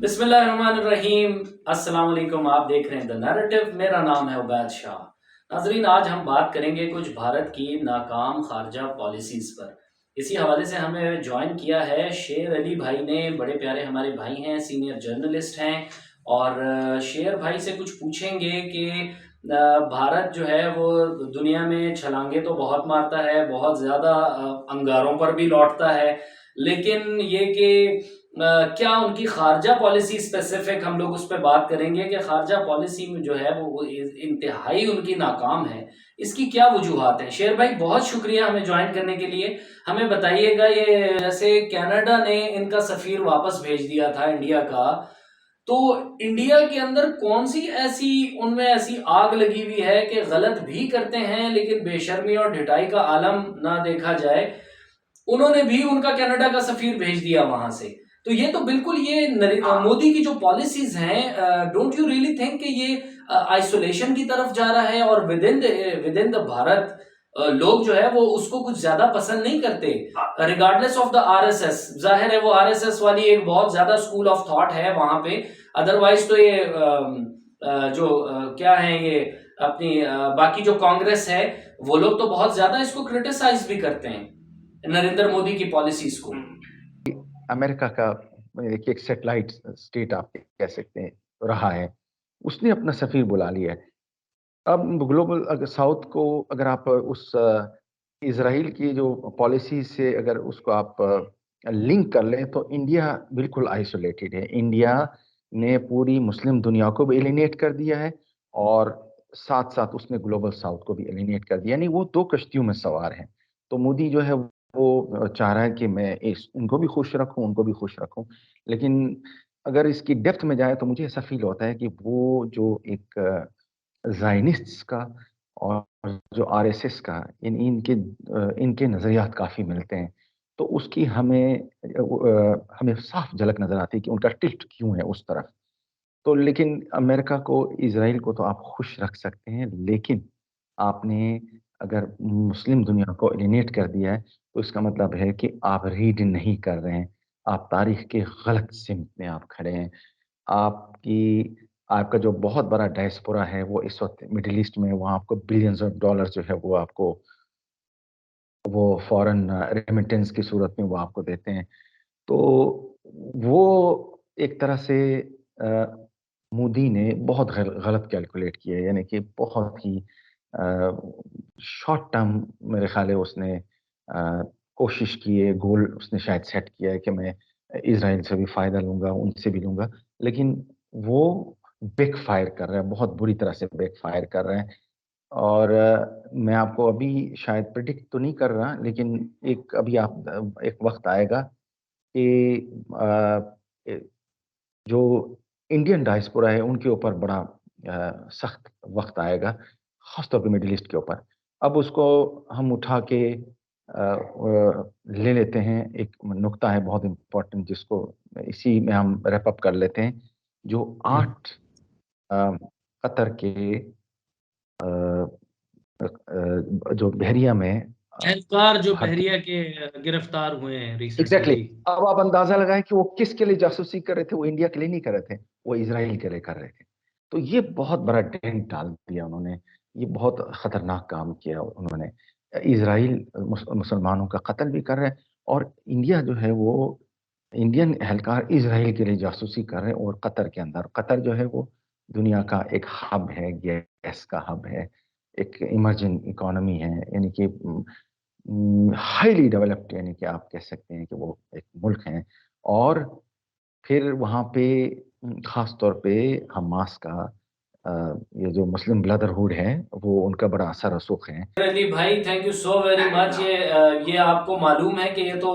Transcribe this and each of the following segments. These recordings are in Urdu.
بسم اللہ الرحمن الرحیم، السلام علیکم۔ آپ دیکھ رہے ہیں دا نیریٹو، میرا نام ہے عبید شاہ۔ ناظرین، آج ہم بات کریں گے کچھ بھارت کی ناکام خارجہ پالیسیز پر۔ اسی حوالے سے ہمیں جوائن کیا ہے شیر علی بھائی نے، بڑے پیارے ہمارے بھائی ہیں، سینئر جرنلسٹ ہیں، اور شیر بھائی سے کچھ پوچھیں گے کہ بھارت جو ہے وہ دنیا میں چھلانگیں تو بہت مارتا ہے، بہت زیادہ انگاروں پر بھی لوٹتا ہے، لیکن یہ کہ کیا ان کی خارجہ پالیسی اسپیسیفک ہم لوگ اس پہ بات کریں گے کہ خارجہ پالیسی میں جو ہے وہ انتہائی ان کی ناکام ہے۔ اس کی کیا وجوہات ہیں؟ شیر بھائی بہت شکریہ ہمیں جوائن کرنے کے لیے۔ ہمیں بتائیے گا، یہ جیسے کینیڈا نے ان کا سفیر واپس بھیج دیا تھا انڈیا کا، تو انڈیا کے اندر کون سی ایسی ان میں ایسی آگ لگی ہوئی ہے کہ غلط بھی کرتے ہیں لیکن بے شرمی اور ڈھٹائی کا عالم نہ دیکھا جائے؟ انہوں نے بھی ان کا کینیڈا کا سفیر بھیج دیا وہاں سے۔ تو یہ تو بالکل یہ مودی کی جو پالیسیز ہیں، ڈونٹ یو ریئلی تھنک کہ یہ آئسولیشن کی طرف جا رہا ہے، اور ود ان دا بھارت لوگ جو ہے وہ اس کو کچھ زیادہ پسند نہیں کرتے، regardless of the R S S. ظاہر ہے وہ آر ایس ایس والی ایک بہت زیادہ اسکول آف تھاٹ ہے وہاں پہ، ادروائز تو یہ جو کیا ہے یہ اپنی باقی جو کانگریس ہے، وہ لوگ تو بہت زیادہ اس کو کرٹیسائز بھی کرتے ہیں نریندر مودی کی پالیسیز کو۔ امریکہ کا دیکھیے ایک سیٹلائٹ اسٹیٹ آپ کہہ سکتے ہیں رہا ہے، اس نے اپنا سفیر بلا لیا ہے۔ اب گلوبل ساؤتھ کو اگر آپ اس اسرائیل کی جو پالیسی سے اگر اس کو آپ لنک کر لیں تو انڈیا بالکل آئسولیٹڈ ہے۔ انڈیا نے پوری مسلم دنیا کو بھی ایلینیٹ کر دیا ہے، اور ساتھ ساتھ اس نے گلوبل ساؤتھ کو بھی ایلینیٹ کر دیا، یعنی وہ دو کشتیوں میں سوار ہیں۔ تو مودی جو ہے وہ چاہ رہا ہے کہ میں ان کو بھی خوش رکھوں، ان کو بھی خوش رکھوں، لیکن اگر اس کی ڈیپتھ میں جائے تو مجھے ایسا فیل ہوتا ہے کہ وہ جو ایک زائنسٹس کا اور جو آر ایس ایس کا ان کے نظریات کافی ملتے ہیں، تو اس کی ہمیں صاف جھلک نظر آتی ہے کہ ان کا ٹلٹ کیوں ہے اس طرف۔ تو لیکن امریکہ کو، اسرائیل کو تو آپ خوش رکھ سکتے ہیں، لیکن آپ نے اگر مسلم دنیا کو ایلینیٹ کر دیا ہے تو اس کا مطلب ہے کہ آپ ریڈ نہیں کر رہے ہیں، آپ تاریخ کے غلط سمت میں آپ کھڑے ہیں۔ آپ کا جو بہت بڑا ڈائسپورا ہے وہ اس وقت مڈل ایسٹ میں، وہاں آپ کو بلینز آف ڈالر جو ہے وہ آپ کو وہ فورن ریمیٹنس کی صورت میں وہ آپ کو دیتے ہیں۔ تو وہ ایک طرح سے مودی نے بہت غلط کیلکولیٹ کیا ہے، یعنی کہ بہت ہی شارٹ ٹرم میرے خیال ہے اس نے کوشش کی ہے، گول اس نے شاید سیٹ کیا ہے کہ میں اسرائیل سے بھی فائدہ لوں گا، ان سے بھی لوں گا، لیکن وہ بیک فائر کر رہا ہے، بہت بری طرح سے بیک فائر کر رہے ہیں۔ اور میں آپ کو ابھی شاید پریڈکٹ تو نہیں کر رہا، لیکن ابھی ایک وقت آئے گا کہ جو انڈین ڈائسپورا ہے ان کے اوپر بڑا سخت وقت آئے گا، خاص طور پہ مڈل ایسٹ کے اوپر۔ اب اس کو ہم اٹھا کے لے لیتے ہیں، ایک نقطہ ہے بہت امپورٹنٹ جس کو اسی میں ہم ریپ اپ کر لیتے ہیں۔ جو 8 قطر کے جو بحریہ میں اہلکار جو بحریہ کے گرفتار ہوئے ہیں ایگزیکٹلی، ریسنٹلی، اب آپ اندازہ لگائیں کہ وہ کس کے لیے جاسوسی کر رہے تھے۔ وہ انڈیا کے لیے نہیں کر رہے تھے، وہ اسرائیل کے لیے کر رہے تھے۔ تو یہ بہت بڑا ڈینٹ ڈال دیا انہوں نے، یہ بہت خطرناک کام کیا انہوں نے۔ اسرائیل مسلمانوں کا قتل بھی کر رہے ہیں، اور انڈیا جو ہے وہ انڈین اہلکار اسرائیل کے لیے جاسوسی کر رہے ہیں۔ اور قطر کے اندر، قطر جو ہے وہ دنیا کا ایک ہب ہے، گیس کا ہب ہے، ایک ایمرجنگ اکانومی ہے، یعنی کہ ہائیلی ڈیولپڈ، یعنی کہ آپ کہہ سکتے ہیں کہ وہ ایک ملک ہیں۔ اور پھر وہاں پہ خاص طور پہ حماس کا یہ جو مسلم بردرہوڈ ہے وہ ان کا بڑا اثر رسوخ ہے۔ علی بھائی thank you so very much. یہ آپ کو معلوم ہے کہ یہ تو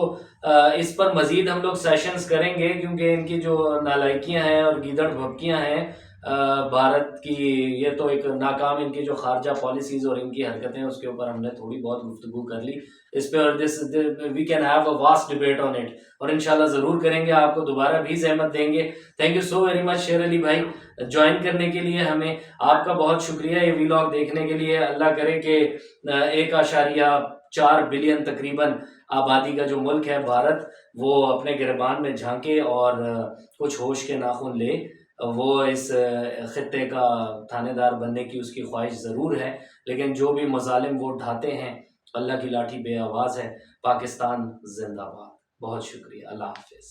اس پر مزید ہم لوگ سیشنز کریں گے، کیونکہ ان کی جو نالائکیاں ہیں اور گیدڑ بھبکیاں ہیں بھارت کی یہ تو ایک ناکام ان کی جو خارجہ پالیسیز اور ان کی حرکتیں اس کے اوپر ہم نے تھوڑی بہت گفتگو کر لی اس پہ، اور we can have a vast debate on it, اور انشاءاللہ ضرور کریں گے، آپ کو دوبارہ بھی زحمت دیں گے۔ Thank you so very much شیر علی بھائی جوائن کرنے کے لیے ہمیں، آپ کا بہت شکریہ یہ ویلاگ دیکھنے کے لیے۔ اللہ کرے کہ 1.4 بلین تقریباً آبادی کا جو ملک ہے بھارت، وہ اپنے گربان میں جھانکے اور کچھ ہوش کے ناخن لے، وہ اس خطے کا تھانے دار بننے کی اس کی خواہش ضرور ہے، لیکن جو بھی مظالم وہ ڈھاتے ہیں، اللہ کی لاٹھی بے آواز ہے۔ پاکستان زندہ باد۔ بہت شکریہ، اللہ حافظ۔